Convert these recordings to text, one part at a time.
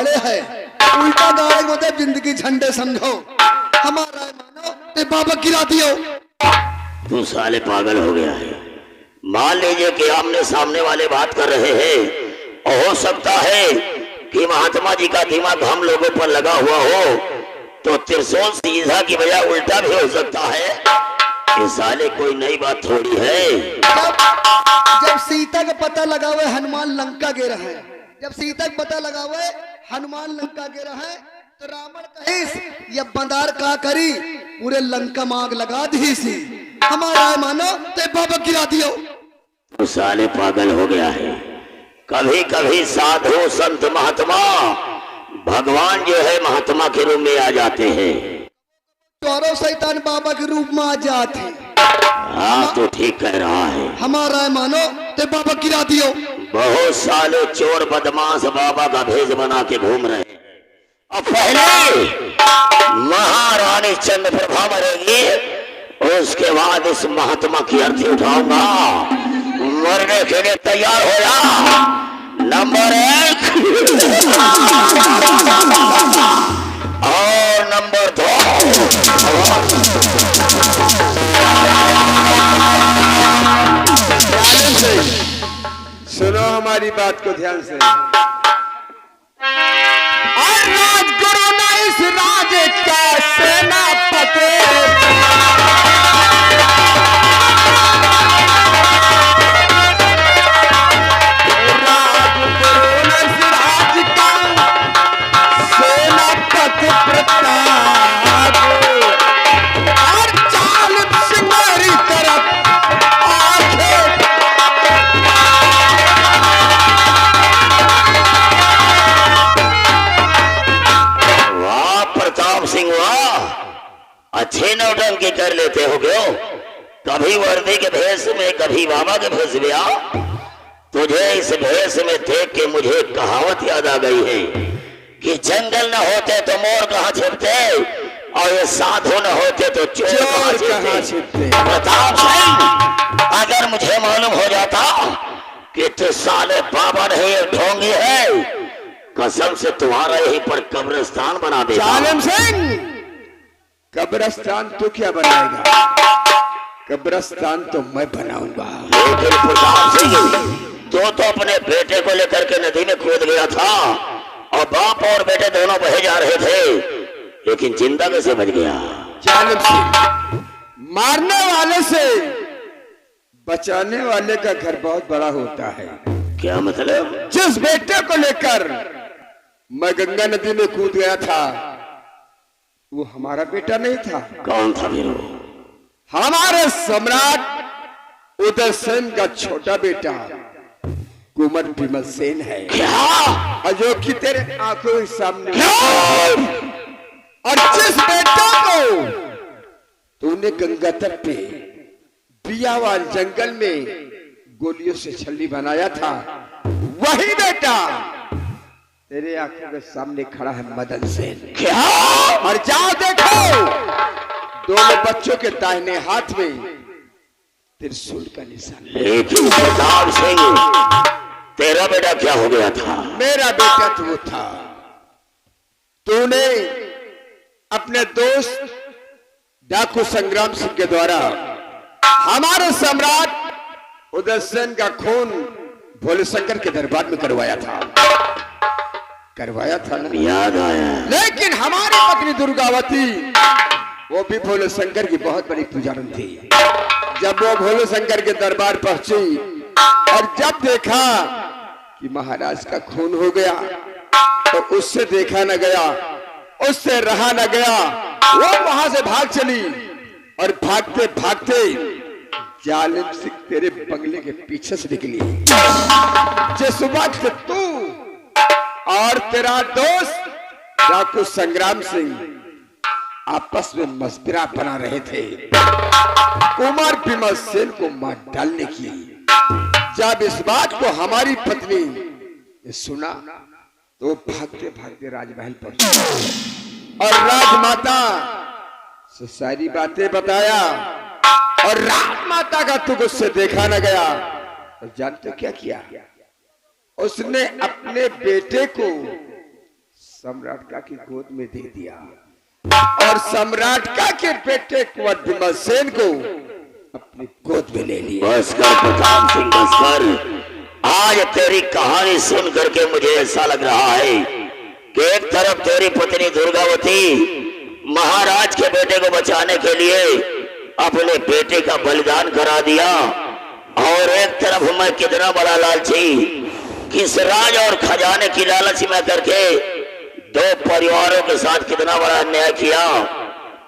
गाड़े है, उल्टा गाड़े मतलब जिंदगी झंडे समझो। हमारा मानो ते बाबा गिरा दियो। तू साले पागल हो गया है। मान लीजिए कि आमने सामने वाले बात कर रहे हैं और हो सकता है कि महात्मा जी का दिमाग हम लोगों पर लगा हुआ हो, तो त्रिशूल सीधा की बजाय उल्टा भी हो सकता है। ये साले कोई नई बात थोड़ी है। जब सीता का पता लगा हुआ हनुमान लंका गिरा है, जब सीता का पता लगा हुआ हनुमान लंका गिरा है, तो रावण कहिस ये बंदार का करी पूरे लंका मांग लगा दी सी। हमारा मानो ते बाबा गिरा दियो। तो साले पागल हो गया है। कभी कभी साधु संत महात्मा भगवान जो है महात्मा के रूप में आ जाते हैं, चौरों शैतान बाबा के रूप में आ जाते। हाँ तो ठीक कह रहा है। हमारा मानो ते बाबा गिरा दियो। बहुत साले चोर बदमाश बाबा का भेष बना के घूम रहे हैं। अब पहले महारानी चंद्रप्रभा मरेगी, उसके बाद इस महात्मा की अर्थी उठाऊंगा। मरने के लिए तैयार हो जा। नंबर 1 और नंबर 2। सुनो हमारी बात को ध्यान से। और राजगुरु ने इस राज का सेनापति अच्छे नौटंकी कर लेते हो क्यों? कभी वर्दी के भेष में, कभी बाबा के भेष में आ। तुझे इस भेष में देख के मुझे एक कहावत याद आ गई है कि जंगल न होते तो मोर कहाँ छिपते, और ये साधु न होते तो चोर कहाँ छिपते। प्रताप सिंह, अगर मुझे मालूम हो जाता कि तू साले बाबा नहीं ढोंगी है, कसम से तुम्हारा यहीं पर कब्रिस्तान बना देता। जालिम सिंह, कब्रिस्तान तो क्या बनाएगा? कब्रिस्तान तो मैं बनाऊंगा। लेकिन प्रताप सिंह, तो अपने बेटे को लेकर के नदी में कूद गया था और बाप और बेटे दोनों बहे जा रहे थे, लेकिन जिंदा कैसे बच गया? जालिम सिंह, मारने वाले से बचाने वाले का घर बहुत बड़ा होता है। क्या मतलब? जिस बेटे को लेकर मैं गंगा नदी में कूद गया था, वो हमारा बेटा नहीं था। कौन था फिर? हमारे सम्राट उदयसेन का छोटा बेटा कुंवर विमल सेन है। क्या? जो कि तेरे आंखों के सामने। और जिस बेटा को तूने गंगा तट पे बियावाल जंगल में गोलियों से छल्ली बनाया था, वही बेटा तेरे आंखों के सामने खड़ा है मदन सेन। क्या? और जाओ देखो, दोनों बच्चों के दाहिने हाथ में त्रिशूल का निशान। लेकिन प्रताप सिंह, तेरा बेटा क्या हो गया था? मेरा बेटा तो वो था, तूने अपने दोस्त डाकू संग्राम सिंह के द्वारा हमारे सम्राट उदयसेन का खून भोले शंकर के दरबार में करवाया था ना? याद आया। लेकिन हमारी पत्नी दुर्गावती, वो भी भोले शंकर की बहुत बड़ी पुजारन थी। जब वो भोले शंकर के दरबार पहुंची और जब देखा कि महाराज का खून हो गया, तो उससे देखा न गया, उससे रहा न गया, वो वहां से भाग चली। और भागते भागते जालिम सिंह तेरे बंगले के पीछे से निकली। जिस वक्त तू और तेरा दोस्त डाकू संग्राम सिंह आपस में मशवरा बना रहे थे कुमार विमल सेन को मार डालने की, जब इस बात को हमारी पत्नी ने सुना तो भागते भागते राजमहल पहुंची और राजमाता से सारी बातें बताया। और राजमाता का तुझ उससे देखा न गया, तो जानते क्या किया? उसने अपने बेटे को सम्राट का की गोद में दे दिया और सम्राट का के बेटे कुंवर भीमसेन को अपनी गोद में ले लिया। बस कर प्रताप सिंह, बस कर। आज तेरी कहानी सुन करके मुझे ऐसा लग रहा है कि एक तरफ तेरी पत्नी दुर्गावती महाराज के बेटे को बचाने के लिए अपने बेटे का बलिदान करा दिया, और एक तरफ मैं कितना बड़ा लालची, किस राज और खजाने की लालच में करके दो परिवारों के साथ कितना बड़ा अन्याय किया,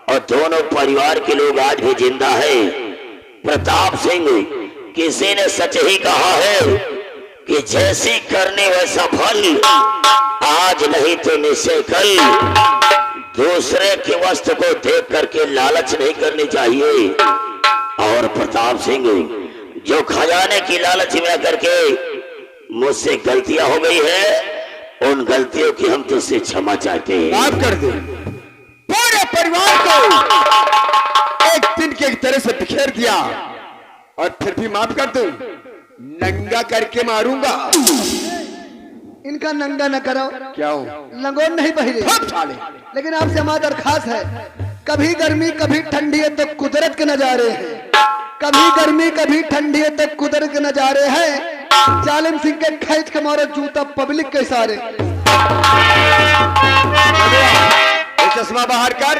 और दोनों परिवार के लोग आज भी जिंदा है। प्रताप सिंह, किसी ने सच ही कहा है कि जैसी करने वैसा फल, आज नहीं तो निश्चय कल। दूसरे की वस्तु को देख करके लालच नहीं करनी चाहिए। और प्रताप सिंह, जो खजाने की लालच में करके मुझसे गलतियां हो गई है, उन गलतियों की हम तुझसे क्षमा चाहते हैं। माफ कर दे। पूरे परिवार को एक दिन के तरह से बिखेर दिया और फिर भी माफ कर दूं, नंगा करके मारूंगा। इनका नंगा न करो। क्या हो? लंगोट नहीं पहले, लेकिन आपसे हमारा दरखास्त है, कभी गर्मी कभी ठंडी है तो कुदरत के नजारे हैं, कभी गर्मी कभी ठंडी है तो कुदरत के नजारे हैं। जालिम सिंह के खींच के मारो जूता पब्लिक के सारे। चश्मा बाहर कर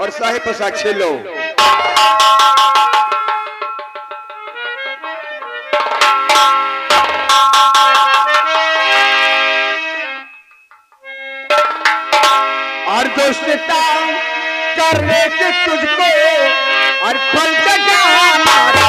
और साहिब पोशाक छीन लो। और दोस्ता करने से तुझको और पल का हमारा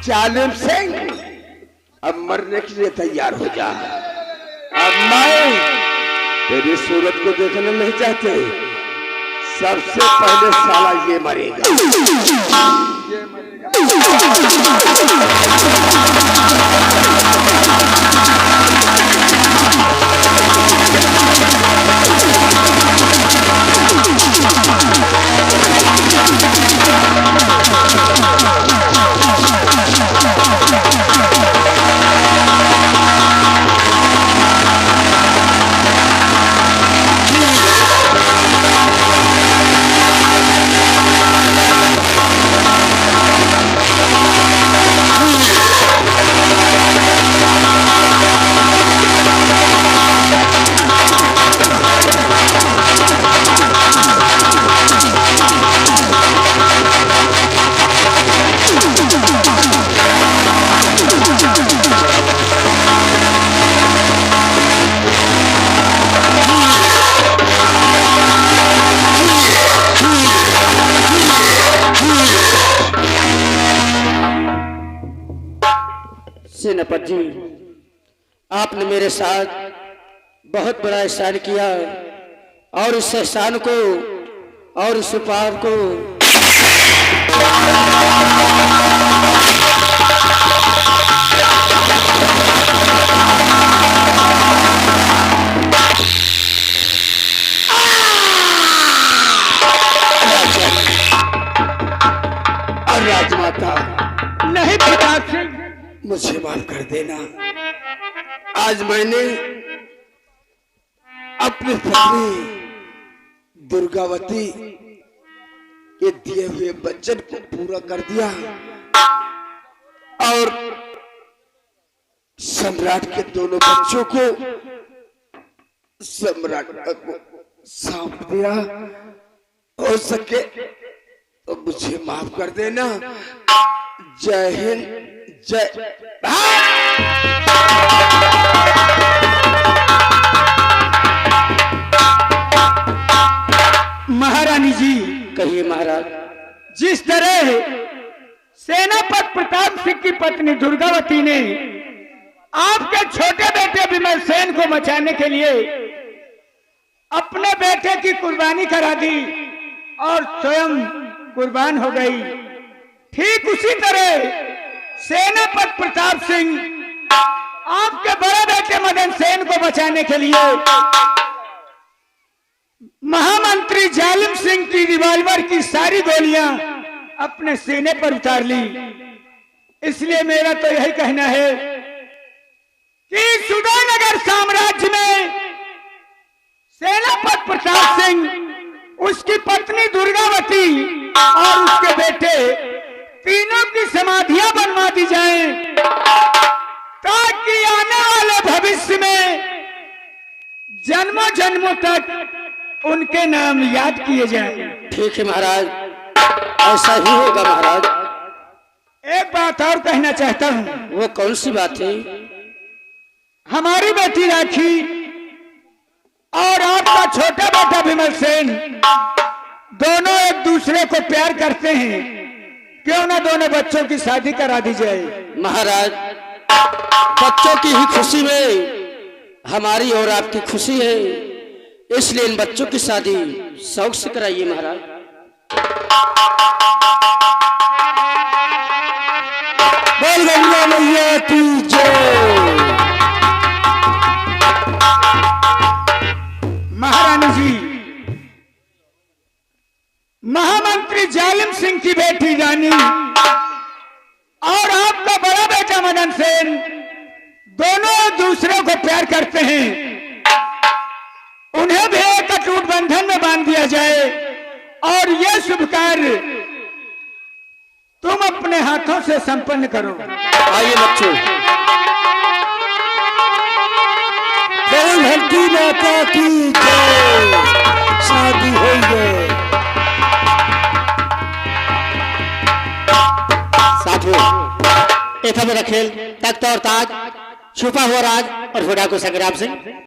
जालिम सिंह, अब मरने के लिए तैयार हो जा। अब मैं तेरी सूरत को देखना नहीं चाहते, सबसे पहले साला ये मरेगा। सेनापति जी, आपने मेरे साथ बहुत बड़ा एहसान किया और इस एहसान को और इस उपहार को राजमाता, नहीं प्रताप सिंह, मुझे माफ कर देना। आज मैंने अपनी पत्नी दुर्गावती के दिए हुए वचन को पूरा कर दिया और सम्राट के दोनों बच्चों को सम्राट को सौंप दिया। हो सके तो मुझे माफ कर देना। जय हिंद, जय महारानी जी। कहिए महाराज। जिस तरह सेनापति प्रताप सिंह की पत्नी दुर्गावती ने आपके छोटे बेटे विमल सेन को बचाने के लिए अपने बेटे की कुर्बानी करा दी और स्वयं कुर्बान हो गई, ठीक उसी तरह सेनापति प्रताप सिंह आपके बड़े बेटे मदन सेन को बचाने के लिए महामंत्री जालिम सिंह की रिवॉल्वर की सारी गोलियां अपने सीने पर उतार ली। इसलिए मेरा तो यही कहना है कि सुधानगर साम्राज्य में सेनापति प्रताप सिंह, उसकी पत्नी दुर्गावती और उसके बेटे तीनों की समाधियां बनवा दी जाएं, ताकि आने वाले भविष्य में जन्मों जन्मों तक उनके नाम याद किए जाएं। ठीक है महाराज, ऐसा ही होगा महाराज। एक बात और कहना चाहता हूँ। वो कौन सी बात है? हमारी बेटी राखी और आपका छोटा बेटा विमल सेन दोनों एक दूसरे को प्यार करते हैं, क्यों ना दोनों बच्चों की शादी करा दी जाए। महाराज, बच्चों की ही खुशी में हमारी और आपकी खुशी है, इसलिए इन बच्चों की शादी शौक से कराइए महाराज। बोल गंगा मैया की जय। महारानी जी, महामंत्री जालिम सिंह की बेटी रानी और आपका बड़ा बेटा मदन सेन दोनों दूसरे को प्यार करते हैं, उन्हें भी एक अटूट बंधन में बांध दिया जाए और यह शुभ कार्य तुम अपने हाथों से संपन्न करो। आइए बच्चों। धरती माता की जय। शादी हो गई। साथियों, एक मेरा खेल तख्त और ताज, छुपा हुआ राज और घोड़ा को संग्राम सिंह।